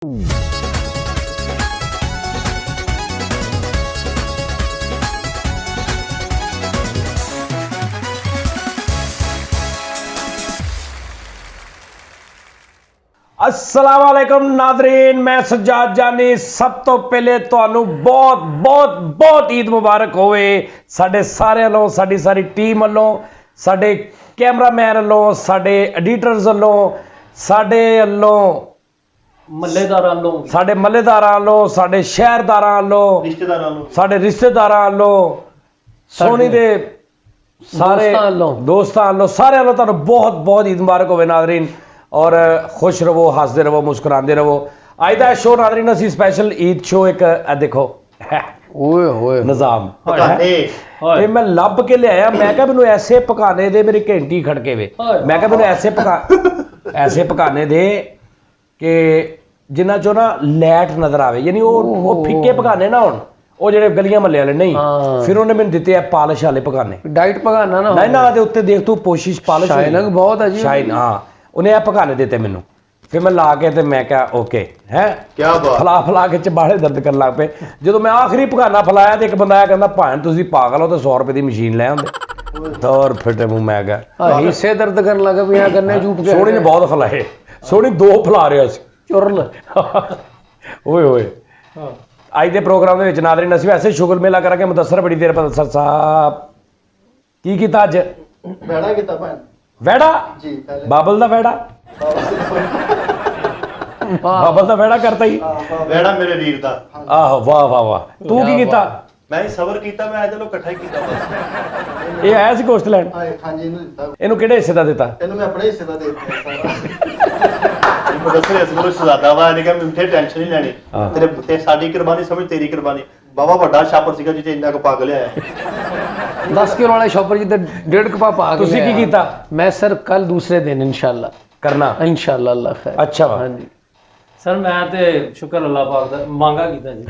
अस्सलाम वालेकुम नादरीन, मैं सज्जाद जानी। सब तो पहले तुहानू बहुत बहुत बहुत ईद मुबारक होवे साडे सारे वालों, साडी सारी टीम वालों, साडे कैमरामैन वालों, साडे एडिटर्स वालों, साडे वालों मल्लेदारां वालों, साडे मल्लेदारां वालों, साडे शहरदारां वालों, साडे रिश्तेदारां वालों, सोनी दे सारे दोस्तां वालों, सारे वालों तुहानू बहुत बहुत ईद मुबारक होवे नादरीन। और खुश रवो, हसते रवो, मुस्कुराते रवो। अज का शो नादरीन असी स्पैशल ईद शो एक देखो निजाम ते मैं लभ के लिया। मैं क्या मैनू ऐसे पकाने दे, मेरी घंटी खड़के वे। मैं क्या मैनू ऐसे पकाने दे कि जिन्ना चो ना लैट नजर आवे, यानी वो फिक्के पकाने ना हुण वो जेडे गलियां मल्ले वाले नहीं। फिर उन्हें मैंने दिते है पालिश वाले पकाने, डाइट पकाना ना नहीं ना दे उत्ते देख तू पोशिश पालिश शाइनिंग बहुत है जी, शाइन। हाँ उन्हें यह पकाने देते मैनू। फिर मैं ला के ते मैं क्या ओके है क्या फला के चबाड़े दर्द कर लग पे। जो मैं आखिरी पकाना फलाया तो एक बंदा आया कहता भाण तुसीं पागल हो तो 100 रुपए की मशीन ले आंदे। और फिटे मुंह मैं क्या हिस्से दर्द करने लगा भी यहाँ गन्ने जूट के। सोनी ने बहुत फलाए, सोनी 2 फला रहा सी चुरल ओए ओए। अज के प्रोग्राम के नादरीन असीं वैसे शुगर मेला करांगे। मुदस्सर बड़ी देर मुदस्सर साहब की कीता अज? वैड़ा कीता भैन वैड़ा जी, पहले बाबल दा वैड़ा बाबल दा वैड़ा करता ही वैड़ा मेरे वीर दा। आहो वाह वाह वाह। तू की कीता? मैं सबर कीता, मैं चलो इकट्ठा ही कीता बस। ਇਹ ਆਇਆ ਸੀ ਕੋਸਟ ਲੈਂਡ, हाँ जी इन्हू दिता, ਇਹਨੂੰ ਕਿਹੜੇ ਹਿੱਸੇ ਦਾ ਦਿੱਤਾ? इन्हू मैं अपने हिस्से का दे दिता सारा। मुदस्सर इस कोल शहजादा वा ने कहा मैं टेंशन नहीं लेनी, तेरे ते साडी कुर्बानी समझ तेरी कुर्बानी। बाबा ਵੱਡਾ ਛਾਪਰ ਸੀਗਾ ਜਿੱਥੇ ਇੰਨਾ ਕੁ ਪੱਗ ਲਿਆ 10 किलो वाले शॉपर जिधर 1.5 कपा पा के ਤੁਸੀਂ ਕੀ ਕੀਤਾ? मैं सर कल दूसरे दिन इंशाल्लाह ਕਰਨਾ इंशाल्लाह अल्लाह खैर। अच्छा वा। हाँ जी सर मैं ते शुक्र अल्लाह पाक दा मांगा कीता जी,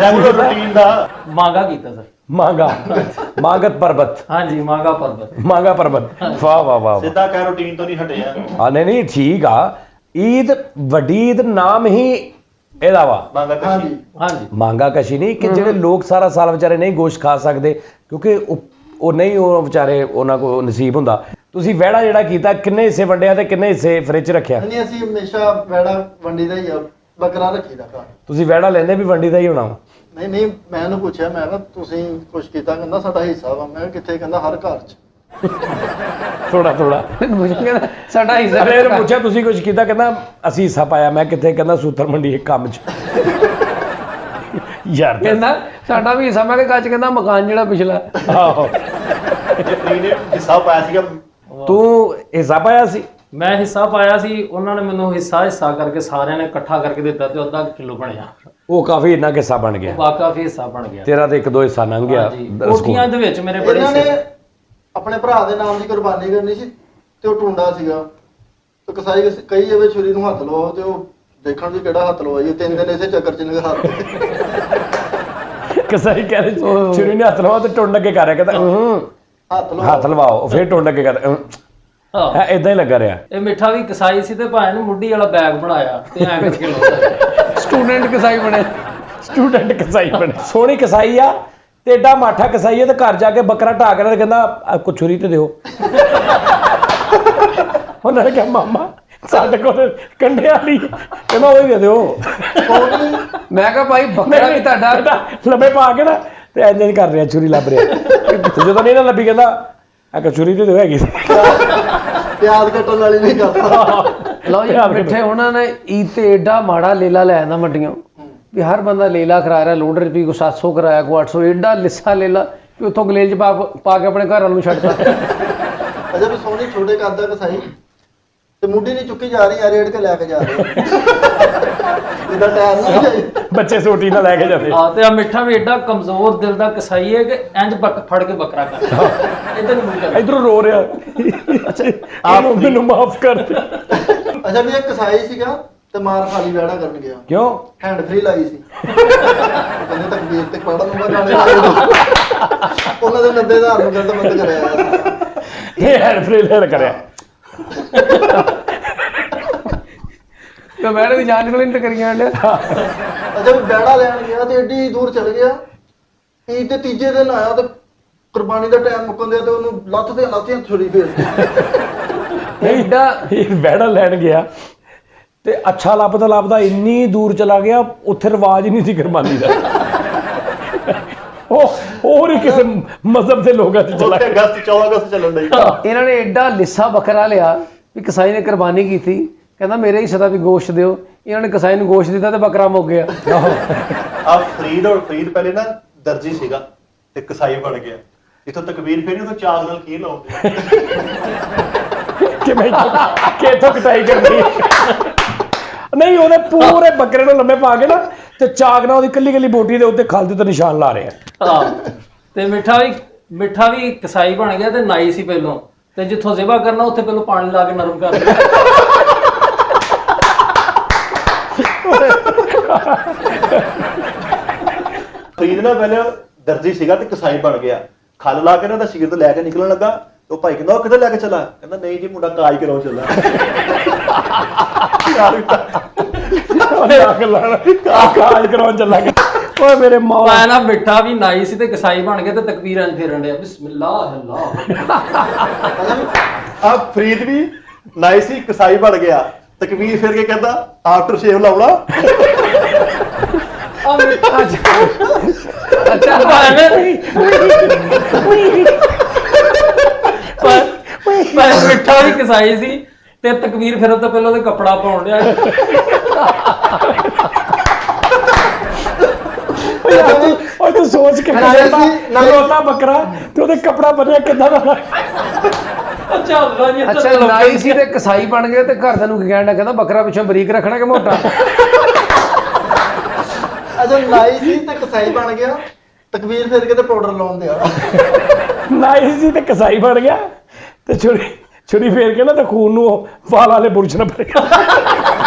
ਰੈਗੂਲਰ ਰੂਟੀਨ ਦਾ। मांगा कीता सर। मांगा मांगत पर्वत, हाँ जी मांगा पर्वत। मांगा पर्वत। वाह वाह वाह। ਸਿੱਧਾ ਕਹਿ ਰੂਟੀਨ ਤੋਂ ਨਹੀਂ ਹਟੇ ਆ। ਹਾਂ ਨਹੀਂ ਨਹੀਂ ਠੀਕ ਆ। ਈਦ ਵੱਡੀ ਈਦ ਨਾਮ ਹੀ ਇਹਦਾ ਵਾ ਮੰਗਾ हाँ ਕਸ਼ੀ। जी हाँ जी ਮਾਂਗਾ ਕਸ਼ੀ ਨਹੀਂ ਕਿ ਜਿਹੜੇ ਲੋਕ ਸਾਰਾ ਸਾਲ ਵਿਚਾਰੇ ਨਹੀਂ ਗੋਸ਼ਤ ਖਾ ਸਕਦੇ ਕਿਉਂਕਿ ਉਹ ਨਹੀਂ ਉਹ ਵਿਚਾਰੇ ਉਹਨਾਂ ਕੋਲ ਨਸੀਬ ਹੁੰਦਾ। ਤੁਸੀਂ ਵਹਿੜਾ ਜਿਹੜਾ ਕੀਤਾ ਕਿੰਨੇ ਹਿੱਸੇ ਵੰਡਿਆ ਤੇ ਕਿੰਨੇ ਹਿੱਸੇ ਫ੍ਰਿਜ ਰੱਖਿਆ? नहीं असी हमेशा वैड़ा वंडी दा ही आ, बकरा रखी दा घर। ਤੁਸੀਂ ਵਹਿੜਾ ਲੈਂਦੇ ਵੀ ਵੰਡੀ ਦਾ ਹੀ ਹੋਣਾ ਵਾ। नहीं नहीं मैं इन्हू पूछया, मैं कहा तुसीं कुछ कीता? कहंदा साडा हिस्सा वा। मैं कहा किथे? कहंदा हर घर च। ਥੋੜਾ ਥੋੜਾ मुझे कहना साडा हिस्सा ਅਰੇ ਇਹਨੂੰ ਪੁੱਛਿਆ ਤੁਸੀਂ ਕੁਝ ਕੀਤਾ? ਕਹਿੰਦਾ ਅਸੀਂ ਹਿੱਸਾ ਪਾਇਆ। ਮੈਂ ਕਿੱਥੇ? ਕਹਿੰਦਾ ਸੂਤਰ ਮੰਡੀ ਇੱਕ ਕੰਮ 'ਚ। ਯਾਰ कहना साडा भी हिस्सा। मैं कच कहना मकान जेड़ा पिछला ਆਹੋ ਜੇ ਪ੍ਰੀ ਨੇ ਹਿੱਸਾ ਪਾਇਆ ਸੀਗਾ। ਤੂੰ ਹਿੱਸਾ ਪਾਇਆ ਸੀ? मैं हिस्सा पाया सी, ਉਹਨਾਂ ਨੇ ਮੈਨੂੰ ਹਿੱਸਾ ਕਰਕੇ ਸਾਰਿਆਂ ਨੇ ਇਕੱਠਾ ਕਰਕੇ ਦਿੱਤਾ ਤੇ ਅੱਧਾ ਕਿਲੋ ਬਣਿਆ। ਉਹ ਕਾਫੀ ਇੰਨਾ ਕਿੱਸਾ ਬਣ ਗਿਆ। ਵਾਕਾ ਫਿਰ ਹਿੱਸਾ ਬਣ ਗਿਆ। ਤੇਰਾ ਤੇ 1-2 ਹਿੱਸਾ ਲੰਘ ਗਿਆ। ਹਾਂਜੀ ਕੋਠੀਆਂ ਦੇ ਵਿੱਚ ਮੇਰੇ ਬੜੇ ਇਹਨਾਂ ਨੇ ਸੇ ਆਪਣੇ ਭਰਾ ਦੇ ਨਾਮ ਦੀ ਕੁਰਬਾਨੀ ਕਰਨੀ ਸੀ ਤੇ ਉਹ ਟੁੰਡਾ ਸੀਗਾ ਤੇ ਕਸਾਈ ਕਈ ਜਵੇ ਛੁਰੀ ਨੂੰ ਹੱਥ ਲਵਾਓ ਤੇ ਉਹ ਦੇਖਣ ਵੀ ਕਿਹੜਾ ਹੱਥ ਲਵਾਈਏ। 3 ਦਿਨ ਇਸੇ ਚੱਕਰ ਚ ਨਿਕਲ ਹੱਥ। ਕਸਾਈ ਕਹਿੰਦੇ ਛੁਰੀ ਨੇ ਹੱਥ ਲਵਾ ਤੇ ਟੁੰਡ ਅੱਗੇ ਕਰ ਰਿਹਾ। ਕਹਿੰਦਾ ਹੱਥ ਲਵਾਓ ਹੱਥ ਲਵਾਓ। ਫਿਰ ਟੁੰਡ ਅੱਗੇ ਕਰ ਹਾਂ ਹੈ ਇਦਾਂ ਹੀ ਲੱਗਾ ਰਿਹਾ। ਇਹ ਮਿੱਠਾ ਵੀ ਕਸਾਈ ਸੀ ਤੇ ਭਾਵੇਂ ਨੇ ਮੁੱਢੀ ਵਾਲਾ ਬੈਗ ਬਣਾਇਆ ਤੇ ਐਂ ਕਰਕੇ ਲਾਉਂਦਾ। स्टूडेंट कसाई बने। ਸਟੂਡੈਂਟ ਕਸਾਈ ਬਣੇ। ਸੋਹਣੀ ਕਸਾਈ ਆ ਤੇ ਏਡਾ ਮਾਠਾ ਕਸਾਈ ਆ ਤੇ ਘਰ ਜਾ ਕੇ ਬੱਕਰਾ ਢਾ ਕੇ ਤੇ ਕਹਿੰਦਾ ਕੋ ਛੁਰੀ ਤੇ ਦਿਓ। ਉਹਨਾਂ ਨੇ ਕਿਹਾ ਮਾਮਾ ਸਾਡੇ ਕੋਲ ਕੰਡੇ ਵਾਲੀ, ਕਹਿੰਦਾ ਉਹ ਹੀ ਦੇ ਦਿਓ। मैं कहा भाई बकरा भी ਤੁਹਾਡਾ ਲੰਮੇ ਪਾ ਕੇ ਨਾ ਤੇ ਇੰਜ ਕਰ ਰਿਹਾ, ਛੁਰੀ ਲੱਭ ਰਿਹਾ। ਤੇ ਜਦੋਂ ਨਹੀਂ ਨਾ ਲੱਭੀ ਕਹਿੰਦਾ ਆ ਛੁਰੀ ਤੇ ਦਿਓ ਹੈਗੀ। ਪਿਆਜ਼ ਕੱਟਣ ਵਾਲੀ ਨਹੀਂ ਕਰਦਾ। ਲਓ ਜੀ ਮਿੱਠੇ ਉਹਨਾਂ ਨੇ ਈਦ ਤੇ ਏਡਾ ਮਾੜਾ ਲੀਲਾ ਲੈ ਆਂਦਾ ਮੰਡੀਆਂ ਵੀ ਹਰ ਬੰਦਾ ਲੀਲਾ ਕਰਾ ਰਿਹਾ। ਲੋਡਰ ਵੀ ਕੋ 700 ਕਰਾਇਆ, ਕੋ 800, ਏਡਾ ਲਿੱਸਾ ਲੀਲਾ ਵੀ ਉੱਥੋਂ ਗਲੇਜ ਪਾ ਕੇ ਆਪਣੇ ਘਰ ਵਾਲ ਨੂੰ ਛੱਡਤਾ। ਅਜੇ ਵੀ ਸੋਹਣੀ ਛੋਟੇ ਕਰਦਾ ਕਸਾਈ ਤੇ ਮੁੱਢੀ ਨਹੀਂ ਚੁੱਕੀ ਜਾ ਰਹੀ ਆ, ਰੇੜ ਕੇ ਲੈ ਕੇ ਜਾ ਰਹੀ। ਇਹਦਾ ਟਾਇਰ ਨਹੀਂ ਜਾਈ। ਬੱਚੇ ਸੋਟੀ ਨਾਲ ਲੈ ਕੇ ਜਾਂਦੇ। ਹਾਂ ਤੇ ਆ ਮਿੱਠਾ ਵੀ ਐਡਾ ਕਮਜ਼ੋਰ ਦਿਲ ਦਾ ਕਸਾਈ ਹੈ ਕਿ ਇੰਜ ਫੜ ਕੇ ਬੱਕਰਾ ਕਰ ਇਧਰ ਨੂੰ ਮੂੰਹ ਕਰ। ਇਧਰੋਂ ਰੋ ਰਿਹਾ। ਅੱਛਾ ਆਪ ਮੈਨੂੰ ਮਾਫ ਕਰ। ਅੱਛਾ ਵੀ ਇੱਕ ਕਸਾਈ ਸੀਗਾ ਤੇ ਮਾਰ ਖਾਲੀ ਵੈੜਾ ਕਰਨ ਗਿਆ। ਕਿਉਂ? ਹੈਂਡ ਫ੍ਰੀ ਲਾਈ ਸੀ। ਕਹਿੰਦੇ ਤਕਬੀਰ ਤੇ ਪੜਨ ਨੂੰ ਗਾਣੇ ਲਾਏ। ਉਹਨਾਂ ਦੇ 90,000 ਨੂੰ ਗਲਤ ਬੰਦ ਕਰਿਆ। ਇਹ ਹੈਡ ਫ੍ਰੀ ਲੈਣ ਕਰਿਆ। ਤੇ ਮੈਡਮ ਦੀ ਜਾਨ ਨਿਕਲੀ ਤੇ ਕਰੀ ਜਾਣ ਡਿਆ। ਅੱਛਾ ਵੀ ਬੈੜਾ ਲੈਣ ਗਿਆ ਤੇ ਏਡੀ ਦੂਰ ਚਲ ਗਿਆ ਈਦ ਤੇ ਤੀਜੇ ਦਿਨ ਆਇਆ ਤੇ ਕੁਰਬਾਨੀ ਦਾ ਟਾਈਮ ਮੁੱਕਣ ਦਿਆ ਤੇ ਉਹਨੂੰ ਲੱਤ ਤੇ ਲਾਤੀਆਂ ਛੁਰੀ ਫੇਰ ਐਡਾ ਇਹ ਬੈੜਾ ਲੈਣ ਗਿਆ ਤੇ ਅੱਛਾ ਲੱਭਦਾ ਲੱਭਦਾ ਇੰਨੀ ਦੂਰ ਚਲਾ ਗਿਆ, ਉੱਥੇ ਰਿਵਾਜ ਹੀ ਨਹੀਂ ਸੀ ਕੁਰਬਾਨੀ ਦਾ। ਉਹ ਹੋਰ ਹੀ ਕਿਸੇ ਮਜ਼ਹਬ ਦੇ ਲੋਕਾਂ ਚ ਚਲਾ ਉੱਥੇ ਗਿਆ। ਅਗਸਤ 14 ਅਗਸਤ ਚੱਲਣ ਡਈ। ਇਹਨਾਂ ਨੇ ਐਡਾ ਲਿੱਸਾ ਬੱਕਰਾ ਲਿਆ ਵੀ ਕਸਾਈ ਨੇ ਕੁਰਬਾਨੀ ਕੀਤੀ, ਕਹਿੰਦਾ ਮੇਰੇ ਹਿੱਸੇ ਦਾ ਵੀ ਗੋਸ਼ਤ ਦਿਓ। ਇਹਨਾਂ ਨੇ ਕਸਾਈ ਨੂੰ ਗੋਸ਼ਤ ਦਿੱਤਾ ਤੇ ਬੱਕਰਾ ਮੁੱਕ ਗਿਆ। ਆ ਫਰੀਦ ਪਹਿਲੇ ਨਾ ਦਰਜੀ ਸੀਗਾ ਤੇ ਕਸਾਈ ਬਣ ਗਿਆ। ਇਥੋਂ ਤਕਬੀਰ ਫੇਰੀ ਉਹ ਚਾਗ ਨਾਲ ਕੀ ਲਾਉਂਦੇ ਕਿ ਮੈਂ ਕਿੱਥੋਂ ਕਟਾਈ ਕਰਨੀ। ਨਹੀਂ, ਉਹਨੇ ਪੂਰੇ ਬੱਕਰੇ ਨੂੰ ਲੰਮੇ ਪਾ ਕੇ ਨਾ ਤੇ ਚਾਕ ਨਾਲ ਉਹਦੀ ਕੱਲੀ ਕੱਲੀ ਬੋਟੀ ਦੇ ਉੱਤੇ ਖਲ ਦੇ ਉੱਤੇ ਨਿਸ਼ਾਨ ਲਾ ਰਹੇ ਆ। ਹਾਂ ਤੇ ਮਿੱਠਾ ਵੀ ਕਸਾਈ ਬਣ ਗਿਆ ਤੇ ਨਾਈ ਸੀ ਪਹਿਲੋਂ, ਤੇ ਜਿੱਥੋਂ ਜ਼ਿਬਾ ਕਰਨਾ ਉੱਥੇ ਪਹਿਲੋਂ ਪਾਣੀ ਲਾ ਕੇ ਨਰਮ ਕਰ ਲਿਆ। ਫਰੀਦ ਨਾ ਪਹਿਲੇ ਦਰਜੀ ਸੀਗਾ ਤੇ ਕਸਾਈ ਬਣ ਗਿਆ। ਖਲ ਲਾ ਕੇ ਨਾ ਤਾਂ ਸ਼ੀਰ ਤੋਂ ਲੈ ਕੇ ਨਿਕਲਣ ਲੱਗਾ ਤੇ ਉਹ ਭਾਈ ਕਹਿੰਦਾ ਉਹ ਕਿੱਥੇ ਲੈ ਕੇ ਚੱਲਾ? ਕਹਿੰਦਾ ਨਹੀਂ ਜੀ ਮੁੰਡਾ ਕਾਜ ਕਰਾਉਣ ਚੱਲਾ। ਕਾਜ ਕਰਾਉਣ ਚੱਲਾ ਗਿਆ। ਓਏ ਮੇਰੇ ਮੌਲਾ। ਮੈਂ ਨਾ ਮਿੱਠਾ ਵੀ ਨਾਈ ਸੀ ਤੇ ਕਸਾਈ ਬਣ ਗਿਆ ਤੇ ਤਕਬੀਰ ਇੰਜ ਫੇਰਨ ਡਿਆ, ਬਿਸਮਿਲ੍ਲਾਹ ਅੱਲਾਹ। ਆ ਫਰੀਦ ਵੀ ਨਾਈ ਸੀ, ਕਸਾਈ ਬਣ ਗਿਆ। ਤਕਬੀਰ ਫੇਰ ਕੇ ਕਹਿੰਦਾ ਆਫਟਰ ਸ਼ੇਵ ਲਾਉਣਾ। ਅੱਛਾ ਪਰ ਮਿੱਠਾ ਵੀ ਕਸਾਈ ਸੀ ਤੇ ਤਕਬੀਰ ਫੇਰਨ ਤੋਂ ਪਹਿਲਾਂ ਉਹਦੇ ਕੱਪੜਾ ਪਾਉਣ ਡਿਆ। ਓਏ ਤੂੰ ਸੋਚ ਕੇ ਖਲੋਤਾ ਬੱਕਰਾ ਤੇ ਉਹਦੇ ਕੱਪੜਾ ਬੰਨਿਆ ਕਿੱਦਾਂ ਦਾ। ਅੱਛਾ ਨਾਈ ਸੀ ਤੇ ਕਸਾਈ ਬਣ ਗਏ ਤੇ ਘਰਦਿਆਂ ਨੂੰ ਕੀ ਕਹਿਣ ਡਿਆ? ਕਹਿੰਦਾ ਬੱਕਰਾ ਪਿੱਛੋਂ ਬਰੀਕ ਰੱਖਣਾ ਕਿ ਮੋਟਾ? ਅੱਛਾ ਨਾਈ ਸੀ ਤੇ ਕਸਾਈ ਬਣ ਗਿਆ, ਤਕਬੀਰ ਫੇਰ ਕੇ ਤੇ ਪਾਊਡਰ ਲਾਉਣ ਦਿਆ। ਨਾਈ ਸੀ ਤੇ ਕਸਾਈ ਬਣ ਗਿਆ ਤੇ ਛੁਰੀ ਫੇਰ ਕੇ ਨਾ ਤੇ ਖੂਨ ਨੂੰ ਉਹ ਵਾਲ ਵਾਲੇ ਬੁਰਸ਼ ਨਾਲ ਭਰ ਗਿਆ।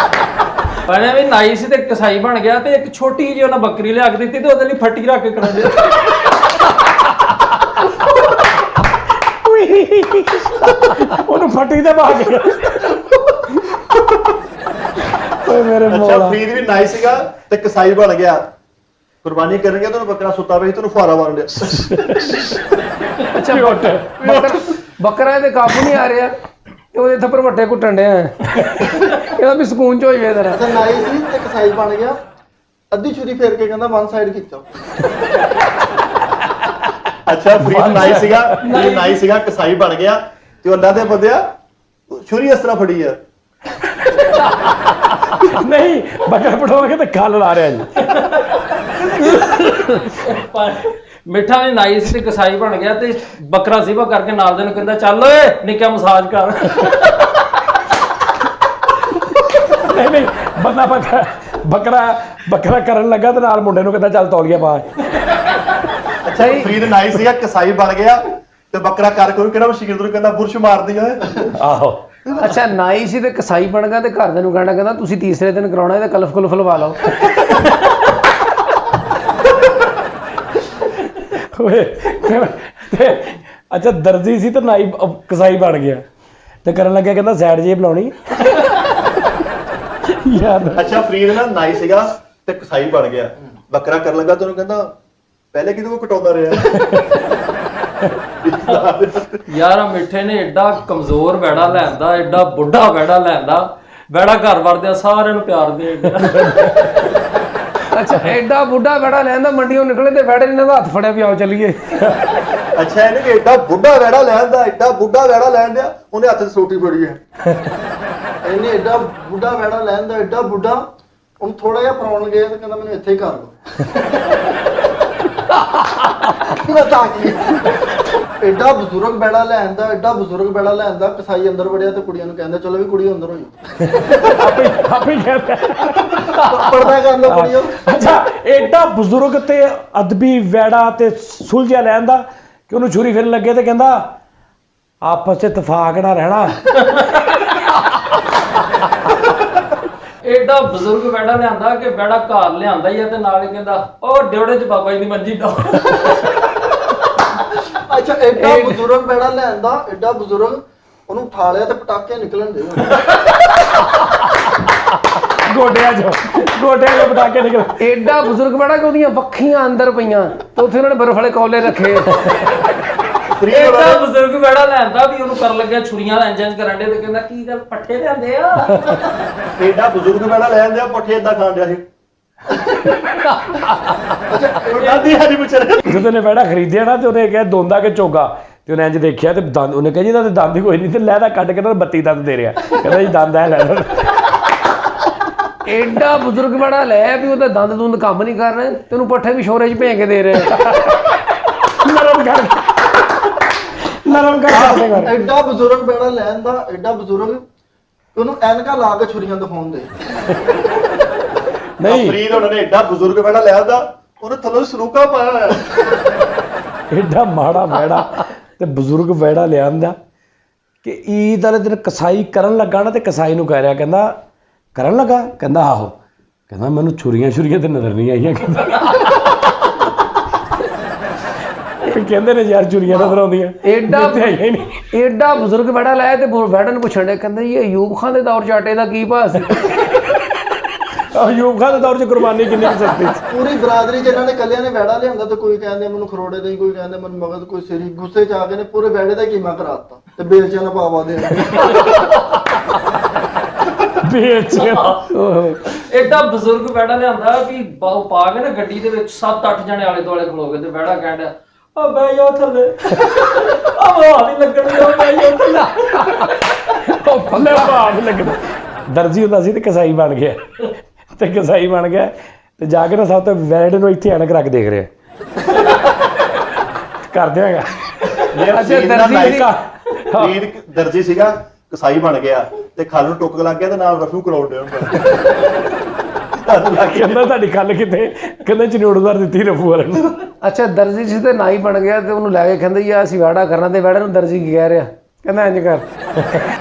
ਪਹਿਲਾਂ ਵੀ ਨਾਈ ਸੀ ਤੇ ਕਸਾਈ ਬਣ ਗਿਆ ਤੇ ਇੱਕ ਛੋਟੀ ਜਿਹੀ ਉਹਨਾਂ ਬੱਕਰੀ ਲਿਆ ਕੇ ਦਿੱਤੀ ਤੇ ਉਹਦੇ ਲਈ ਫੱਟੀ ਰੱਖ ਕੇ ਕਰਾਉਂਦੇ। ਉਹਨੂੰ ਫੱਟੀ ਤੇ ਪਾ ਕੇ। ਓਏ ਮੇਰੇ ਅੱਛਾ ਮੌਲਾ। ਫਰੀਦ ਵੀ ਨਾਈ ਸੀਗਾ ਤੇ ਕਸਾਈ ਬਣ ਗਿਆ। ਕੁਰਬਾਨੀ ਕਰਨ ਗਿਆ ਤਾਂ ਬੱਕਰਾ ਸੁੱਤਾ ਪਿਆ ਸੀ, ਤੈਨੂੰ ਫੁਆਰਾ ਮਾਰਨ ਡਿਆ। ਅੱਛਾ ਬੱਕਰਾ ਇਹਦੇ ਕਾਬੂ ਨਹੀਂ ਆ ਰਿਹਾ ਤੇ ਉਹਦੇ ਥੱਪੜ ਵੱਟੇ ਘੁੱਟਣ ਡਿਆ। ਇਹਦਾ ਵੀ ਸਕੂਨ ਚ ਹੋ ਜਾਵੇ ਜ਼ਰਾ। ਅੱਛਾ ਨਾਈ ਸੀ ਤੇ ਕਸਾਈ ਬਣ ਗਿਆ, ਅੱਧੀ ਛੁਰੀ ਫੇਰ ਕੇ ਕਹਿੰਦਾ ਵਨ ਸਾਈਡ ਖਿੱਚੋ। ਅੱਛਾ ਫਰੀਦ ਨਾਈ ਸੀਗਾ ਕਸਾਈ ਬਣ ਗਿਆ ਤੇ ਉਹਨਾਂ ਦੇ ਬੰਦਿਆ ਛੁਰੀ ਇਸ ਤਰ੍ਹਾਂ ਫੜੀ ਆ। ਨਹੀਂ, ਬੱਕਰਾ ਪੜਵਾ ਕੇ ਤੇ ਖਲ ਲਾ ਰਿਹਾ ਜੀ। ਮਿੱਠਾ ਵੀ ਨਾਈ ਸੀ ਤੇ ਕਸਾਈ ਬਣ ਗਿਆ ਤੇ ਬੱਕਰਾ ਜ਼ਿਬਾ ਕਰਕੇ ਨਾਲ ਦੇ ਨੂੰ ਕਹਿੰਦਾ ਚੱਲ ਓਏ ਨਿੱਕਾ ਮਸਾਜ ਕਰ। ਨਹੀਂ ਬੰਦਾ ਬੱਕਰਾ ਕਰਨ ਲੱਗਾ ਤੇ ਨਾਲ ਮੁੰਡੇ ਨੂੰ ਕਹਿੰਦਾ ਚੱਲ ਤੌਲੀਆ ਪਾ। ਅੱਛਾ ਫਰੀਦ ਨਾਈ ਸੀਗਾ ਕਸਾਈ ਬਣ ਗਿਆ ਤੇ ਬੱਕਰਾ ਕਰ ਕੋਈ ਕਿਹੜਾ ਸ਼ੀਰ ਨੂੰ ਕਹਿੰਦਾ ਬੁਰਸ਼ ਮਾਰਦੀ ਓਏ। ਆਹੋ। ਅੱਛਾ ਨਾਈ ਸੀ ਤੇ ਕਸਾਈ ਬਣ ਗਿਆ ਤੇ ਘਰਦਿਆਂ ਨੂੰ ਕਹਿਣਾ ਕਹਿੰਦਾ ਤੁਸੀਂ ਤੀਸਰੇ ਦਿਨ ਕਰਾਉਣਾ ਇਹਦਾ ਕਲਫ ਕੁਲਫ ਲਵਾ ਲਓ। ਓਏ ਅੱਛਾ ਦਰਜੀ ਸੀ ਤੇ ਨਾਈ ਕਸਾਈ ਬਣ ਗਿਆ ਤੇ ਕਰਨ ਲੱਗਿਆ ਕਹਿੰਦਾ ਸਾਈਡ ਜੇ ਬਣਾਉਣੀ। ਯਾਰ ਅੱਛਾ ਫਰੀਦ ਨਾ ਨਾਈ ਸੀਗਾ ਤੇ ਕਸਾਈ ਬਣ ਗਿਆ। ਬੱਕਰਾ ਕਰਨ ਲੱਗਾ ਤੇ ਉਹਨੂੰ ਕਹਿੰਦਾ ਪਹਿਲੇ ਕਿਹਦੇ ਕੋ ਕਟਾਉਂਦਾ ਰਿਹਾ? ਯਾਰ ਮਿੱਠੇ ਨੇ ਐਡਾ ਕਮਜ਼ੋਰ ਬੈੜਾ ਲੈਂਦਾ, ਐਡਾ ਬੁੱਢਾ ਬੈੜਾ ਲੈਂਦਾ, ਬੈੜਾ ਘਰ ਵਰਦਿਆਂ ਸਾਰਿਆਂ ਨੂੰ ਪਿਆਰ ਦੇ। ਅੱਛਾ ਐਡਾ ਬੁੱਢਾ ਬੈੜਾ ਲੈਂਦਾ, ਮੰਡੀੋਂ ਨਿਕਲੇ ਤੇ ਬੈੜੇ ਨੇ ਹੱਥ ਫੜਿਆ ਵੀ ਆਓ ਚੱਲੀਏ। ਅੱਛਾ ਇਹਨੇ ਕਿ ਐਡਾ ਬੁੱਢਾ ਵੈੜਾ ਲੈਣ ਦਿਆ ਉਹਨੇ ਹੱਥ 'ਚ ਸੋਟੀ ਫੜੀ ਹੈ। ਇਹਨੇ ਐਡਾ ਬੁੱਢਾ ਬੈੜਾ ਲੈਣ ਦਾ, ਐਡਾ ਬੁੱਢਾ, ਉਹਨੂੰ ਥੋੜਾ ਜਿਹਾ ਪਰਾਉਣ ਗਏ ਤੇ ਕਹਿੰਦਾ ਮੈਨੂੰ ਇੱਥੇ ਹੀ ਕਰ ਲਓ। ਐਡਾ ਬਜ਼ੁਰਗ ਬੈੜਾ ਲੈਣ ਦਾ, ਐਡਾ ਬਜ਼ੁਰਗ ਬੈੜਾ ਲੈਣ ਦਾ, ਕਸਾਈ ਅੰਦਰ ਵੜਿਆ ਤੇ ਕੁੜੀਆਂ ਨੂੰ ਕਹਿੰਦਾ ਚਲੋ ਵੀ ਕੁੜੀ ਅੰਦਰ ਹੋਈ। ਆਪੇ ਕਹਿੰਦਾ ਪਰਦਾ ਕਰ ਲਓ ਕੁੜੀਓ। ਅੱਛਾ ਐਡਾ ਬਜ਼ੁਰਗ ਤੇ ਅਦਬੀ ਵੈੜਾ ਤੇ ਸੁਲਝਿਆ ਲੈਣ ਦਾ ਕਿ ਉਹਨੂੰ ਛੁਰੀ ਫਿਰਨ ਲੱਗੇ ਤੇ ਕਹਿੰਦਾ ਆਪਸ 'ਚ ਇਤਫਾਕ ਨਾ ਰਹਿਣਾ। ਐਡਾ ਬਜ਼ੁਰਗ ਬੈੜਾ ਲਿਆਂਦਾ ਕਿ ਬੈੜਾ ਘਰ ਲਿਆਂਦਾ ਹੀ ਆ ਤੇ ਨਾਲ ਹੀ ਕਹਿੰਦਾ ਉਹ ਡਿਉੜੇ 'ਚ ਬਾਬਾ ਜੀ ਦੀ ਮੰਜੀ ਡਾਓ। ਅੱਛਾ ਐਡਾ ਬਜ਼ੁਰਗ ਬੈੜਾ ਲੈਂਦਾ, ਐਡਾ ਬਜ਼ੁਰਗ, ਉਹਨੂੰ ਉਠਾ ਲਿਆ ਤੇ ਪਟਾਕੇ ਨਿਕਲਣ ਦੇ। ਗੋਡਿਆਂ 'ਚੋਂ ਪਟਾਕੇ ਨਿਕਲ। ਐਡਾ ਬਜ਼ੁਰਗ ਬੜਾ ਕਿ ਉਹਦੀਆਂ ਵੱਖੀਆਂ ਅੰਦਰ ਪਈਆਂ ਤੇ ਉੱਥੇ ਉਹਨਾਂ ਨੇ ਬਰਫ ਵਾਲੇ ਕੌਲੇ ਰੱਖੇ। ਇਹਦਾ ਬਜ਼ੁਰਗ ਬੜਾ ਲੈਂਦਾ ਵੀ ਉਹਨੂੰ ਕਰਨ ਲੱਗਿਆ ਛੁਰੀਆਂ ਦਾ ਇੰਜਨ ਕਰਨ ਦੇ ਤੇ ਕਹਿੰਦਾ ਕੀ ਗੱਲ ਪੱਠੇ ਲਿਆਂਦੇ ਆ। ਐਡਾ ਬਜ਼ੁਰਗ ਬੜਾ ਲੈ ਜਾਂਦੇ ਆ ਪੱਠੇ ਇਦਾਂ ਖਾਣ ਡਿਆ ਸੀ। ਦਾਦੀ ਹਾਜੀ ਪੁੱਛ ਰਹੇ ਜਦੋਂ ਨੇ ਵਹਿੜਾ ਖਰੀਦਿਆ ਨਾ ਤੇ ਉਹਨੇ ਕਿਹਾ ਦੋਂਦਾ ਕਿ ਚੋਗਾ, ਤੇ ਉਹਨੇ ਇੰਜ ਦੇਖਿਆ ਤੇ ਦੰਦ, ਉਹਨੇ ਕਿਹਾ ਜੀ ਇਹਦਾ ਤੇ ਦੰਦ ਹੀ ਕੋਈ ਨਹੀਂ, ਤੇ ਲੈ ਦਾ ਕੱਢ ਕੇ ਨਾ 32 ਦੰਦ ਦੇ ਰਿਹਾ, ਕਹਿੰਦਾ ਜੀ ਦੰਦ ਹੈ ਲੈ ਲਓ। ਐਡਾ ਬਜ਼ੁਰਗ ਬੜਾ ਲੈ ਵੀ ਉਹਦਾ ਦੰਦ ਦੁੰਦ ਕੰਮ ਨਹੀਂ ਕਰ ਰਹੇ ਤੇ ਉਹਨੂੰ ਪੱਠੇ ਵੀ ਸ਼ੋਰੇ 'ਚ ਭੇਂ ਕੇ ਦੇ ਰਹੇ। ਨਰਮ ਕਰ ਐਡਾ ਬਜ਼ੁਰਗ ਬੇੜਾ ਲੈਣ ਦਾ, ਐਡਾ ਬਜ਼ੁਰਗ ਉਹਨੂੰ ਐਨਕਾਂ ਲਾ ਕੇ ਛੁਰੀਆਂ ਦਿਖਾਉਣ ਦੇ। ਨਹੀਂ ਫਰੀਦ ਉਹਨਾਂ ਨੇ ਐਡਾ ਬਜ਼ੁਰਗ ਬੜਾ ਲੈ ਆਉਂਦਾ, ਉਹਨੇ ਥੱਲੋਂ ਸਰੂਕਾ ਪਾਇਆ ਹੋਇਆ। ਐਡਾ ਮਾੜਾ ਵਹਿੜਾ ਤੇ ਬਜ਼ੁਰਗ ਵਹਿੜਾ ਲਿਆਂਦਾ ਕਿ ਈਦ ਵਾਲੇ ਦਿਨ ਕਸਾਈ ਕਰਨ ਲੱਗਾ ਨਾ, ਤੇ ਕਸਾਈ ਨੂੰ ਕਹਿ ਰਿਹਾ, ਕਹਿੰਦਾ ਕਰਨ ਲੱਗਾ, ਕਹਿੰਦਾ ਆਹੋ, ਕਹਿੰਦਾ ਮੈਨੂੰ ਛੁਰੀਆਂ ਤੇ ਨਜ਼ਰ ਨਹੀਂ ਆਈਆਂ, ਕਹਿੰਦੇ ਨੇ ਯਾਰ ਛੁਰੀਆਂ ਨਜ਼ਰ ਆਉਂਦੀਆਂ, ਐਡਾ ਬਜ਼ੁਰਗ ਬੜਾ ਲਾਇਆ ਤੇ ਵੈੜਾ ਨੂੰ ਪੁੱਛਣ ਡਿਆ, ਕਹਿੰਦਾ ਇਹ ਅਯੂਬ ਖਾਨ ਦੇ ਦੌਰ 'ਚ ਆਟੇ ਦਾ ਕੀ ਭਾਅ ਸੀ? ਅਯੂਬ ਖਾਨ ਦੇ ਦੌਰ 'ਚ ਕੁਰਬਾਨੀ ਕਿੰਨੀ ਸਸਤੀ ਸੀ। ਪੂਰੀ ਬਰਾਦਰੀ 'ਚ ਇਹਨਾਂ ਨੇ ਕੱਲਿਆਂ ਨੇ ਵੈੜਾ ਲਿਆਂਦਾ, ਤੇ ਕੋਈ ਕਹਿੰਦੇ ਮੈਨੂੰ ਖਰੋੜੇ ਦਾ ਹੀ, ਕੋਈ ਕਹਿੰਦੇ ਮੈਨੂੰ ਮਗਧ, ਕੋਈ ਸਿਰੀ। ਗੁੱਸੇ 'ਚ ਆ ਕੇ ਨੇ ਪੂਰੇ ਵੈੜੇ ਦਾ ਕੀਮਾ ਕਰਾਤਾ ਤੇ ਬੇਲਚਿਆਂ ਦਾ ਪਾਵਾ ਦੇ ਐਡਾ ਬਜ਼ੁਰਗ ਵੈੜਾ ਲਿਆਂਦਾ ਵੀ ਪਾ ਕੇ ਨਾ ਗੱਡੀ ਦੇ ਵਿੱਚ 7-8 ਜਣੇ ਆਲੇ ਦੁਆਲੇ ਖਲੋ ਗਏ ਤੇ ਵੈੜਾ ਕਹਿੰਦਾ ਆ ਬਈ ਉਹ ਥੱਲੇ ਆ ਵਾਹ ਨਹੀਂ ਲੱਗਣੀ, ਉਹ ਬਈ ਉਹ ਥੱਲੇ ਉਹ ਫੱਲੇ ਭਾਵ ਨਹੀਂ ਲੱਗਦਾ। ਦਰਜੀ ਹੁੰਦਾ ਸੀ ਤੇ ਕਸਾਈ ਬਣ ਗਿਆ, ਤੇ ਕਸਾਈ ਬਣ ਗਿਆ ਤੇ ਜਾ ਕੇ ਨਾ ਸਭ ਤੋਂ ਵੈੜ ਨੂੰ ਇੱਥੇ ਐਨਕ ਰੱਖ ਦੇਖ ਰਿਹਾ, ਕਰ ਦਿਆਂਗਾ। ਦਰਜੀ ਸੀਗਾ, ਕਸਾਈ ਬਣ ਗਿਆ ਤੇ ਖਲ ਨੂੰ ਟੁੱਕ ਲੱਗ ਗਿਆ ਤੇ ਨਾਲ ਰਫੂ ਕਰਾਉਣ ਡਿਆ ਕਹਿੰਦਾ ਤੁਹਾਡੀ ਖੱਲ ਕਿਤੇ, ਕਹਿੰਦਾ ਚਨੋੜਦਾਰ ਦਿੱਤੀ ਰਫੂ ਵਾਲੇ ਨੂੰ। ਅੱਛਾ ਦਰਜੀ ਸੀ ਤੇ ਨਾਈ ਬਣ ਗਿਆ ਤੇ ਉਹਨੂੰ ਲੈ ਕੇ ਕਹਿੰਦੇ ਯਾ ਅਸੀਂ ਵੈੜਾ ਕਰਨਾ, ਤੇ ਵੈੜੇ ਨੂੰ ਦਰਜੀ ਕੀ ਕਹਿ ਰਿਹਾ, ਕਹਿੰਦਾ ਇੰਜ ਕਰ।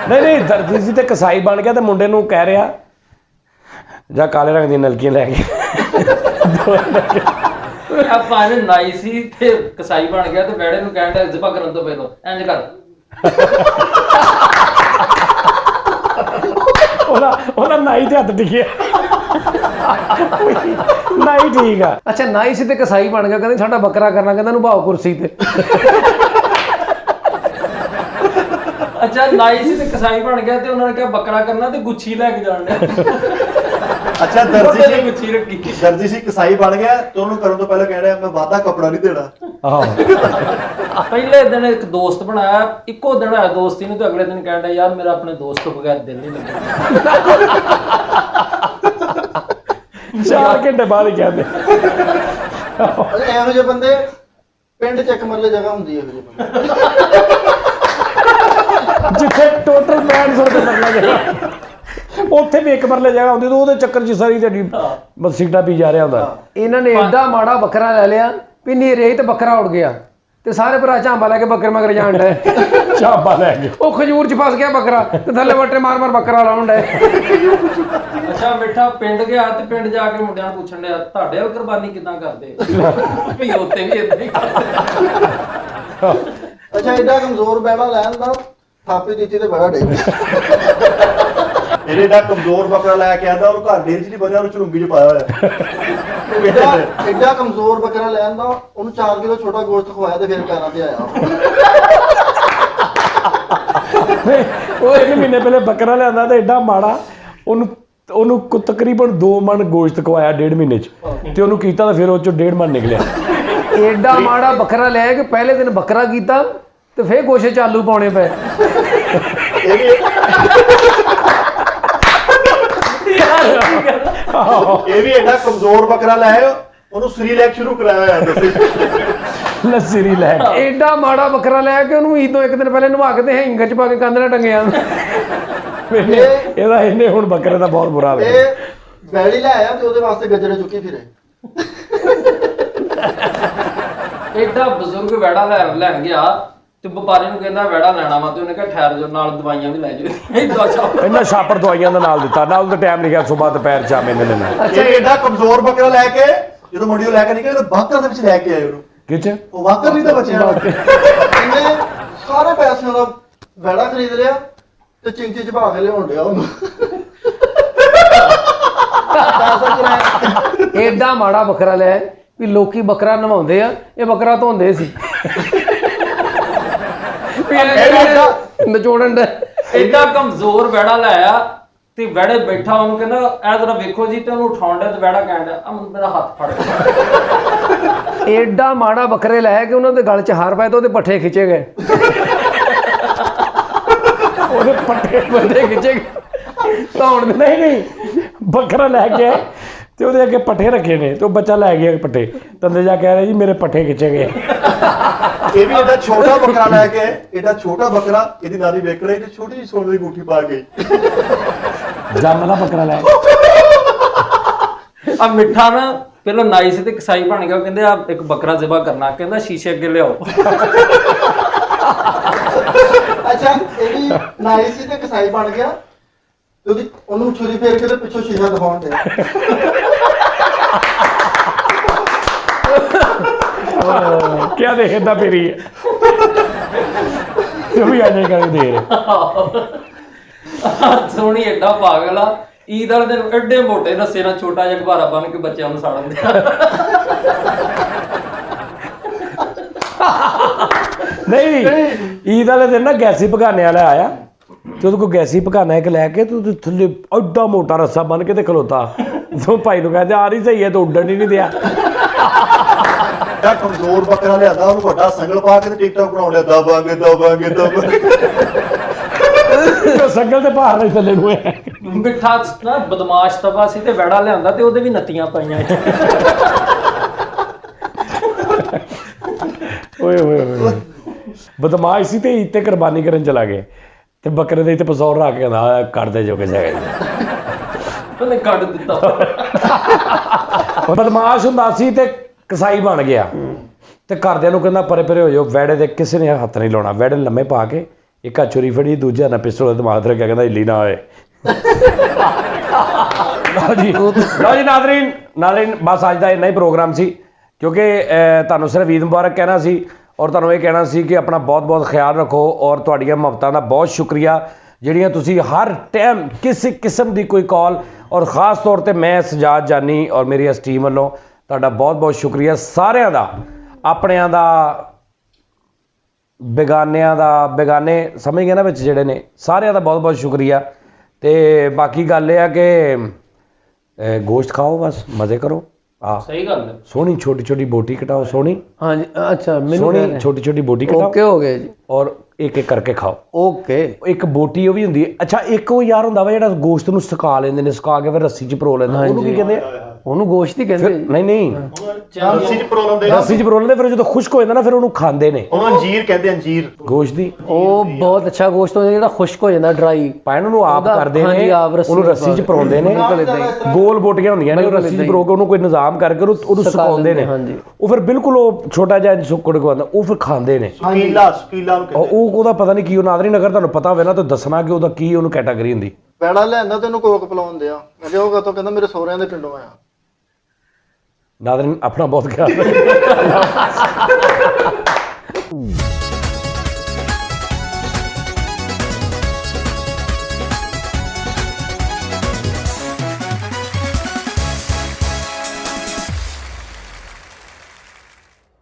ਨਹੀਂ ਦਰਜੀ ਸੀ ਤੇ ਕਸਾਈ ਬਣ ਗਿਆ ਤੇ ਮੁੰਡੇ ਨੂੰ ਕਹਿ ਰਿਹਾ ਜਾਂ ਕਾਲੇ ਰੰਗ ਦੀਆਂ ਨਲਕੀਆਂ ਲੈ ਕੇ। ਆਪਾਂ ਨੇ ਨਾਈ ਸੀ ਤੇ ਕਸਾਈ ਬਣ ਗਿਆ ਤੇ ਵੈੜੇ ਨੂੰ ਕਹਿੰਦਾ ਜ਼ਬਾ ਕਰਨ ਤੋਂ ਪਹਿਲਾਂ ਇੰਜ ਕਰ। ਉਹਦਾ ਨਾਈ ਤੇ ਹੱਥ ਟਿਕਿਆ, ਨਾਈ ਠੀਕ ਆ। ਅੱਛਾ ਨਾਈ ਸੀ ਤੇ ਕਸਾਈ ਬਣ ਗਿਆ, ਕਹਿੰਦੇ ਸਾਡਾ ਬੱਕਰਾ ਕਰਨਾ, ਕਹਿੰਦਾ ਨੂੰ ਭਾਓ ਕੁਰਸੀ ਤੇ। ਅੱਛਾ ਨਾਈ ਸੀ ਤੇ ਕਸਾਈ ਬਣ ਗਿਆ ਤੇ ਉਹਨਾਂ ਨੇ ਕਿਹਾ ਬੱਕਰਾ ਕਰਨਾ ਤੇ ਗੁੱਛੀ ਲੈ ਕੇ ਜਾਣ ਡਿਆ। ਅੱਛਾ ਗੁੱਛੀ ਰੱਖੀ। ਦਰਜੀ ਸੀ ਕਸਾਈ ਬਣ ਗਿਆ ਤੇ ਉਹਨੂੰ ਕਰਨ ਤੋਂ ਪਹਿਲਾਂ ਕਹਿ ਰਿਹਾ ਮੈਂ ਵਾਦਾ ਕੱਪੜਾ ਨਹੀਂ ਦੇਣਾ। ਪਹਿਲੇ ਦਿਨ ਇੱਕ ਦੋਸਤ ਬਣਾਇਆ, ਇੱਕੋ ਦਿਨ ਆਇਆ ਦੋਸਤੀ ਨੂੰ, ਤੇ ਅਗਲੇ ਦਿਨ ਕਹਿੰਦਾ ਯਾਰ ਮੇਰਾ ਆਪਣੇ ਦੋਸਤ ਤੋਂ ਬਗੈਰ ਦਿਲ ਨਹੀਂ ਲੱਗਦਾ। 4 ਘੰਟੇ ਬਾਅਦ ਹੀ ਕਹਿੰਦੇ। ਇਹੋ ਜਿਹੇ ਬੰਦੇ ਪਿੰਡ 'ਚ ਇੱਕ ਮਰਲੇ ਜਗ੍ਹਾ ਹੁੰਦੀ ਹੈ, ਇਹੋ ਜਿਹੇ ਬੰਦੇ ਜਿੱਥੇ ਟੋਟਲ 65 ਰੁਪਏ ਮਰਲਾ ਜਗ੍ਹਾ, ਉੱਥੇ ਵੀ ਇੱਕ ਮਰਲੇ ਜਗ੍ਹਾ ਹੁੰਦੀ, ਤੇ ਉਹਦੇ ਚੱਕਰ 'ਚ ਸਾਰੀ ਤੁਹਾਡੀ ਬਸ ਸਿਗਰਟਾਂ ਪੀ ਜਾ ਰਿਹਾ ਹੁੰਦਾ। ਇਹਨਾਂ ਨੇ ਐਡਾ ਮਾੜਾ ਬੱਕਰਾ ਲੈ ਲਿਆ ਵੀ ਨੇਰੇ ਤੇ ਬੱਕਰਾ ਉੱਡ ਗਿਆ ਤੇ ਸਾਰੇ ਭਰਾ ਝਾਂਬਾ ਲੈ ਕੇ ਬੱਕਰੇ ਮਗਰ ਜਾਣ ਡਏ। ਝਾਂਬਾ ਲੈ ਕੇ ਉਹ ਖਜੂਰ 'ਚ ਫਸ ਗਿਆ ਬੱਕਰਾ ਤੇ ਥੱਲੇ ਵੱਟੇ ਮਾਰ ਬੱਕਰਾ ਲਾਉਣ ਡਏ। ਅੱਛਾ ਮਿੱਠਾ ਪਿੰਡ ਗਿਆ ਤੇ ਪਿੰਡ ਜਾ ਕੇ ਮੁੰਡਿਆਂ ਨੂੰ ਪੁੱਛਣ ਡਿਆ ਤੁਹਾਡੇ ਵੱਲ ਕੁਰਬਾਨੀ ਕਿੱਦਾਂ ਕਰਦੇ? ਵੀ ਉੱਥੇ ਵੀ ਏਦਾਂ ਹੀ ਕਰਦੇ। ਅੱਛਾ ਐਡਾ ਕਮਜ਼ੋਰ ਬੈੜਾ ਲੈਣ ਦਾ, ਥਾਪੀ ਦਿੱਤੀ ਤੇ ਬੜਾ ਡੇ। ਇਹਨੇ ਦਾ ਕਮਜ਼ੋਰ ਬੱਕਰਾ ਲੈ ਕੇ ਆਂਦਾ, ਉਹਨੂੰ ਘਰ ਡੇਰ 'ਚ ਨਹੀਂ ਬੰਨਿਆ, ਉਹਨੂੰ ਝੁੰਗੀ 'ਚ ਪਾਇਆ ਹੋਇਆ। ਐਡਾ ਕਮਜ਼ੋਰ ਬੱਕਰਾ ਲੈਣ ਦਾ, ਉਹਨੂੰ 4 ਕਿਲੋ ਛੋਟਾ ਗੋਸ਼ਤ ਖਵਾਇਆ ਤੇ ਫਿਰ ਪੈਰਾਂ ਤੇ ਆਇਆ। ਉਹ 1 ਮਹੀਨੇ ਪਹਿਲੇ ਬੱਕਰਾ ਲਿਆਂਦਾ ਤੇ ਐਡਾ ਮਾੜਾ, ਉਹਨੂੰ ਤਕਰੀਬਨ 2 ਮਣ ਗੋਸ਼ਤ ਖਵਾਇਆ 1.5 ਮਹੀਨੇ 'ਚ, ਤੇ ਉਹਨੂੰ ਕੀਤਾ ਤਾਂ ਫਿਰ ਉਹ 'ਚੋਂ 1.5 ਮਣ ਨਿਕਲਿਆ। ਐਡਾ ਮਾੜਾ ਬੱਕਰਾ ਲੈ ਕੇ ਪਹਿਲੇ ਦਿਨ ਬੱਕਰਾ ਕੀਤਾ ਤੇ ਫੇਰ ਗੋਸ਼ੇ ਚ ਆਲੂ ਪਾਉਣੇ ਪਏ। ਇਹ ਵੀ ਐਡਾ ਕਮਜ਼ੋਰ ਬੱਕਰਾ ਲੈ ਆਇਓ, ਉਹਨੂੰ ਸਰੀਲੈਕ ਸ਼ੁਰੂ ਕਰਾਇਆ ਲੱਸੀ ਲੈ ਕੇ। ਐਡਾ ਮਾੜਾ ਬੱਕਰਾ ਲੈ ਕੇ ਉਹਨੂੰ ਈਦ ਤੋਂ 1 ਦਿਨ ਪਹਿਲੇ ਨਵਾ ਕੇ ਤੇ ਹੈਂਗਰ ਚ ਪਾ ਕੇ ਕੰਧ ਨਾਲ ਟੰਗਿਆ। ਇਹਨੇ ਹੁਣ ਬੱਕਰੇ ਦਾ ਬਹੁਤ ਬੁਰਾ ਹਾਲ ਹੈ। ਇਹ ਬੈੜੀ ਲੈ ਆਇਆ ਤੇ ਉਹਦੇ ਵਾਸਤੇ ਗੱਜਰੇ ਚੁੱਕੀ ਫਿਰੇ। ਐਡਾ ਬਜ਼ੁਰਗ ਵੈੜਾ ਲੈਣ ਗਿਆ ਤੇ ਵਪਾਰੀ ਨੂੰ ਕਹਿੰਦਾ ਵੈੜਾ ਲੈਣਾ ਵਾ, ਤੇ ਉਹਨੇ ਕਿਹਾ ਠਹਿਰ ਜਾਓ ਨਾਲ ਦਵਾਈਆਂ ਵੀ ਲੈ ਜਾਓ। ਇਹਨਾਂ ਛਾਪਰ ਦਵਾਈਆਂ ਦਾ ਨਾਲ ਦਿੱਤਾ, ਨਾਲ ਉਹਦਾ ਟਾਈਮ ਲਿਖਿਆ ਸਵੇਰ ਦੁਪਹਿਰ ਸ਼ਾਮ ਇਹਨਾਂ ਨੇ। ਅੱਛਾ ਐਡਾ ਕਮਜ਼ੋਰ ਬੱਕਰਾ ਲੈ ਕੇ ਜਦੋਂ ਮੰਡੀੋਂ ਲੈ ਕੇ ਨਿਕਲੇ ਤਾਂ ਬਾਕਰ ਦੇ ਵਿੱਚ ਲੈ ਕੇ ਆਏ ਉਹਨੂੰ। ਕਿੱਥੇ ਉਹ ਵਾਕਰ ਨਹੀਂ ਤਾਂ ਬਚਿਆ। ਇਹਨੇ ਸਾਰੇ ਪੈਸਿਆਂ ਦਾ ਵੈੜਾ ਖਰੀਦ ਲਿਆ ਤੇ ਚਿੰਚੀ ਚ ਪਾ ਕੇ ਲਿਆਉਣ ਡਿਆ ਉਹਨੂੰ। ਪੈਸਾ ਚੁਰਾਇਆ। ਏਡਾ ਮਾੜਾ ਬੱਕਰਾ ਲਿਆ ਵੀ ਲੋਕੀ ਬੱਕਰਾ ਨਵਾਉਂਦੇ ਆ, ਇਹ ਬੱਕਰਾ ਧੋਂਦੇ ਸੀ ਵੀ ਨਚੋੜਨ ਦਾ। ਐਡਾ ਕਮਜ਼ੋਰ ਵੈੜਾ ਲਾਇਆ ਤੇ ਵੈੜੇ ਬੈਠਾ ਉਹਨੂੰ ਕਹਿੰਦਾ ਐ ਜਰਾ ਵੇਖੋ ਜੀ, ਤੇ ਉਹਨੂੰ ਉਠਾਉਣ ਡਿਆ ਤੇ ਵੈੜਾ ਕਹਿਣ ਡਿਆ ਆ ਮੇਰਾ ਹੱਥ ਫੜ ਗਿਆ। ਏਡਾ ਮਾੜਾ ਬੱਕਰੇ ਲਾਇਆ ਕਿ ਉਹਨਾਂ ਦੇ ਗਲ 'ਚ ਹਾਰ ਪਾਏ ਤੇ ਉਹਦੇ ਪੱਠੇ ਖਿੱਚੇ ਗਏ। ਉਹਦੇ ਪੱਠੇ ਬੰਦੇ ਖਿੱਚੇ ਗਏ ਧੌਣ ਦੇ। ਨਹੀਂ ਬੱਕਰਾ ਲੈ ਕੇ ਆਏ ਤੇ ਉਹਦੇ ਅੱਗੇ ਪੱਠੇ ਰੱਖੇ ਨੇ ਤੇ ਉਹ ਬੱਚਾ ਲੈ ਗਿਆ ਪੱਠੇ, ਤੰਦੇ ਜਾ ਕਹਿ ਰਿਹਾ ਜੀ ਮੇਰੇ ਪੱਠੇ ਖਿੱਚੇ ਗਏ। ਇਹ ਵੀ ਇਹਦਾ ਛੋਟਾ ਬੱਕਰਾ ਲੈ ਕੇ ਆਏ, ਇਹਦਾ ਛੋਟਾ ਬੱਕਰਾ ਇਹਦੀ ਨਾਨੀ ਵੇਖ ਰਹੀ ਤੇ ਛੋਟੀ ਜਿਹੀ ਸੋਨੇ ਦੀ ਅੰਗੂਠੀ ਪਾ ਗਈ। ਜੰਮ ਦਾ ਬੱਕਰਾ ਲੈ ਆ ਮਿੱਠਾ ਨਾ ਪਹਿਲਾਂ ਨਾਈ ਸੀ ਤੇ ਕਸਾਈ ਬਣ ਗਿਆ, ਕਹਿੰਦੇ ਆ ਇੱਕ ਬੱਕਰਾ ਜ਼ਿਬਾ ਕਰਨਾ, ਕਹਿੰਦਾ ਸ਼ੀਸ਼ੇ ਅੱਗੇ ਲਿਆਓ। ਅੱਛਾ ਇਹ ਵੀ ਨਾਈ ਸੀ ਤੇ ਕਸਾਈ ਬਣ ਗਿਆ ਤੇ ਉਹਨੂੰ ਛੁਰੀ ਫੇਰ ਕੇ ਤੇ ਪਿੱਛੋਂ ਸ਼ੀਸ਼ਾ ਦਿਖਾਉਣ ਦੇ। ਕਿਆ ਦੇਖਦਾ ਫੇਰੀ ਹੈ ਤੂੰ ਵੀ ਆਜੇ ਕਰ ਦੇ ਸੋਹਣੀ ਐਡਾ ਪਾਗਲ ਆ, ਈਦ ਵਾਲੇ ਦਿਨ ਐਡੇ ਮੋਟੇ ਰੱਸੇ ਨਾਲ ਛੋਟਾ ਜਿਹਾ ਘਬਾਰਾ ਬਣ ਕੇ ਬੱਚਿਆਂ ਨੂੰ ਸਾੜਨ ਦਿਆ। ਨਹੀਂ ਈਦ ਵਾਲੇ ਦਿਨ ਨਾ ਗੈਸੀ ਪਕਾਨੇ ਵਾਲਾ ਆਇਆ ਤੇ ਉਹਦੇ ਕੋਲ ਗੈਸੀ ਪਕਾਨਾ ਇੱਕ ਲੈ ਕੇ ਤੂੰ ਥੱਲੇ ਐਡਾ ਮੋਟਾ ਰੱਸਾ ਬੰਨ ਕੇ ਤੇ ਖਲੋਤਾ। ਤੂੰ ਭਾਈ ਨੂੰ ਕਹਿੰਦੇ ਆ ਰਹੀ ਸਹੀ ਹੈ, ਤੂੰ ਉੱਡਣ ਹੀ ਨਹੀਂ ਦਿਆ। ਜਿਹੜਾ ਕਮਜ਼ੋਰ ਬੱਕਰਾ ਲਿਆਂਦਾ ਉਹਨੂੰ ਵੱਡਾ ਸੰਗਲ ਪਾ ਕੇ ਤੇ ਟਿਕਟੌਕ ਬਣਾਉਣ ਲਿਆ, ਦਬਾਂਗੇ ਦਬਾਂਗੇ ਦਬਾਂਗੇ। ਸੰਗਲ ਤੇ ਭਾਰ ਨਹੀਂ ਥੱਲੇ ਨੂੰ ਹੈ। ਮਿੱਠਾ ਨਾ ਬਦਮਾਸ਼ ਤਵਾ ਸੀ ਤੇ ਵੈੜਾ ਲਿਆਂਦਾ ਤੇ ਉਹਦੇ ਵੀ ਨੱਤੀਆਂ ਪਾਈਆਂ। ਓਏ ਓਏ ਓਏ ਬਦਮਾਸ਼ ਸੀ ਤੇ ਈਦ ਤੇ ਕੁਰਬਾਨੀ ਕਰਨ ਚਲਾ ਗਏ ਤੇ ਬੱਕਰੇ ਦੇ ਤੇ ਪਸੌਰ ਰੱਖ ਕੇ ਕਹਿੰਦਾ ਕੱਢ ਦੇ ਜੋ ਕਿ ਜਾਏਗਾ। ਉਹਨੇ ਕੱਢ ਦਿੱਤਾ। ਬਦਮਾਸ਼ ਹੁੰਦਾ ਸੀ ਤੇ ਕਸਾਈ ਬਣ ਗਿਆ ਤੇ ਘਰਦਿਆਂ ਨੂੰ ਕਹਿੰਦਾ ਪਰੇ ਪਰੇ ਹੋ ਜਾਓ, ਵੈੜੇ ਦੇ ਕਿਸੇ ਨੇ ਹੱਥ ਨਹੀਂ ਲਾਉਣਾ। ਵੈੜੇ ਲੰਮੇ ਪਾ ਕੇ ਇੱਕ ਹੱਥ ਛੁਰੀ ਫੜੀ, ਦੂਜਾ ਨਾਲ ਪਿਸਤੌਲ ਦਿਮਾਗ ਤੇ ਰੱਖਿਆ, ਕਹਿੰਦਾ ਹਿੱਲੀ ਨਾ ਹੋਏ। ਲਓ ਜੀ ਨਾਜ਼ਰੀਨ ਬਸ ਅੱਜ ਦਾ ਇੰਨਾ ਹੀ ਪ੍ਰੋਗਰਾਮ ਸੀ, ਕਿਉਂਕਿ ਤੁਹਾਨੂੰ ਸਿਰਫ ਈਦ ਮੁਬਾਰਕ ਕਹਿਣਾ ਸੀ ਔਰ ਤੁਹਾਨੂੰ ਇਹ ਕਹਿਣਾ ਸੀ ਕਿ ਆਪਣਾ ਬਹੁਤ ਬਹੁਤ ਖਿਆਲ ਰੱਖੋ ਔਰ ਤੁਹਾਡੀਆਂ ਮੁਹੱਬਤਾਂ ਦਾ ਬਹੁਤ ਸ਼ੁਕਰੀਆ ਜਿਹੜੀਆਂ ਤੁਸੀਂ ਹਰ ਟਾਈਮ ਕਿਸੇ ਕਿਸਮ ਦੀ ਕੋਈ ਕਾਲ ਔਰ ਖ਼ਾਸ ਤੌਰ ਤੇ ਮੈਂ ਸਜਾਦ ਜਾਨੀ ਔਰ ਮੇਰੀ ਇਸ ਟੀਮ ਵੱਲੋਂ ਤੁਹਾਡਾ ਬਹੁਤ ਬਹੁਤ ਸ਼ੁਕਰੀਆ ਸਾਰਿਆਂ ਦਾ, ਆਪਣਿਆਂ ਦਾ, ਬੇਗਾਨਿਆਂ ਦਾ, ਬੇਗਾਨੇ ਸਮਝ ਗਏ ਨਾ ਵਿੱਚ ਜਿਹੜੇ ਨੇ, ਸਾਰਿਆਂ ਦਾ ਬਹੁਤ ਬਹੁਤ ਸ਼ੁਕਰੀਆ। ਤੇ ਬਾਕੀ ਗੱਲ ਇਹ ਆ ਕਿ ਗੋਸ਼ਤ ਖਾਓ, ਬਸ ਮਜ਼ੇ ਕਰੋ। ਸਹੀ ਗੱਲ ਹੈ। ਸੋਹਣੀ ਛੋਟੀ ਛੋਟੀ ਬੋਟੀ ਕਟਾਓ, ਸੋਹਣੀ ਹਾਂਜੀ ਅੱਛਾ ਮੈਨੂੰ ਸੋਹਣੀ ਛੋਟੀ ਛੋਟੀ ਬੋਟੀ ਕਟਾਓ, ਓਕੇ ਹੋ ਗਏ ਜੀ, ਔਰ ਇੱਕ ਇੱਕ ਕਰਕੇ ਖਾਓ। ਓਕੇ। ਇੱਕ ਬੋਟੀ ਉਹ ਵੀ ਹੁੰਦੀ ਹੈ। ਅੱਛਾ ਇੱਕ ਉਹ ਯਾਰ ਹੁੰਦਾ ਵਾ ਜਿਹੜਾ ਗੋਸ਼ਤ ਨੂੰ ਸੁਕਾ ਲੈਂਦੇ ਨੇ, ਸੁਕਾ ਕੇ ਫਿਰ ਰੱਸੀ 'ਚ ਪਰੋ ਲੈਂਦੇ, ਉਹਨੂੰ ਕੀ ਕਹਿੰਦੇ ਆ? ਉਹਨੂੰ ਗੋਸ਼ਤ ਹੀ ਕਹਿੰਦੇ ਜੀ। ਨਹੀਂ ਨਹੀਂ ਰੱਸੀ 'ਚ ਪਰੋ ਲੈਂਦੇ, ਰੱਸੀ 'ਚ ਪਰੋ ਲੈਂਦੇ, ਫਿਰ ਜਦੋਂ ਖੁਸ਼ਕ ਹੋ ਜਾਂਦਾ ਨਾ ਫਿਰ ਉਹਨੂੰ ਖਾਂਦੇ ਨੇ। ਉਹਨੂੰ ਅੰਜੀਰ ਕਹਿੰਦੇ, ਅੰਜੀਰ ਗੋਸ਼ਤ ਦੀ ਉਹ ਬਹੁਤ ਅੱਛਾ ਗੋਸ਼ਤ ਹੁੰਦਾ ਜਿਹੜਾ ਖੁਸ਼ਕ ਹੋ ਜਾਂਦਾ, ਡਰਾਈ। ਪਾਇਨ ਉਹਨੂੰ ਆਪ ਕਰਦੇ ਹਾਂਜੀ, ਨੇ, ਆਪ ਰੱਸੀ ਉਹਨੂੰ ਰੱਸੀ 'ਚ ਪਰੋਂਦੇ ਨੇ, ਗੋਲ ਬੋਟੀਆਂ ਹੁੰਦੀਆਂ ਨੇ, ਉਹ ਰੱਸੀ 'ਚ ਪਰੋ ਕੇ ਉਹਨੂੰ ਕੋਈ ਨਿਜ਼ਾਮ ਕਰਕੇ ਉਹਨੂੰ ਸੁਕਾਉਂਦੇ ਨੇ। ਹਾਂਜੀ। ਉਹ ਫਿਰ ਬਿਲਕੁਲ ਉਹ ਛੋਟਾ ਜਿਹਾ ਸੁੱਕੜ ਕਵਾਉਂਦਾ, ਉਹ ਫਿਰ ਖਾਂਦੇ ਨੇ। ਸਕੀਲਾ ਨੂੰ ਕਹਿੰਦੇ। ਉਹਦਾ ਪਤਾ ਨਹੀਂ ਕੀ ਉਹ ਨਾਜ਼ਰੀਨ, ਅਗਰ ਤੁਹਾਨੂੰ ਪਤਾ ਹੋਵੇ ਨਾ ਤਾਂ ਦੱਸਣਾ ਕਿ ਉਹਦਾ ਕੀ ਉਹਨੂੰ ਕੈਟਾਗਰੀ ਹੁੰਦੀ। ਵੈੜਾ ਲਿਆਂਦਾ ਤੇ ਉਹਨੂੰ ਕੋਕ ਪਿਲਾਉਂਦੇ ਆ। ਮੈਂ ਕਿਹਾ ਉਹ ਕਦੋਂ, ਕਹਿੰਦਾ ਮੇਰੇ ਸਹੁਰਿਆਂ ਦੇ ਪਿੰਡੋਂ ਆਇਆ। ਨਾਜ਼ਰੀਨ ਆਪਣਾ ਬਹੁਤ ਖਿਆਲ ਰੱਖੋ।